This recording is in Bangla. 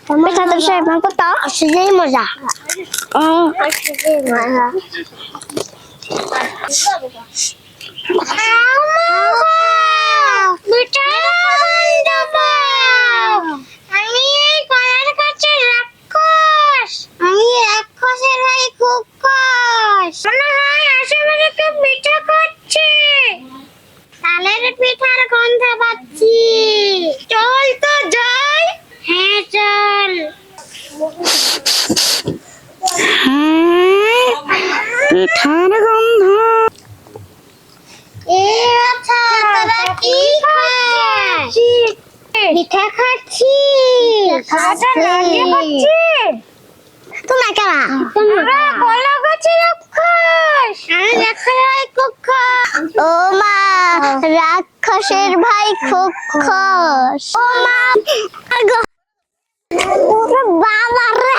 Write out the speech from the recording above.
পিঠা তো সে কত আসলেই মজা। আমি এই কলার কাছে রাক্ষস, আমি রাক্ষসের ভাই খুব কস। মনে হয় আশেপাশে কেউ পিঠা করছে, তালের পিঠার গন্ধ পাচ্ছি। চল তো যাই। হ্যাঁ চল। পিঠার গন্ধ। আচ্ছা তোরা কি খাচ্ছিস? পিঠা খাচ্ছিস? তোমরা কারা? আমরা কলা গাছে রাক্ষস। আমি রাক্ষসের ভাই খুক্ষস। ও মা, রাক্ষসের ভাই খুক্ষস। ও মা, ওরে বাবা রে।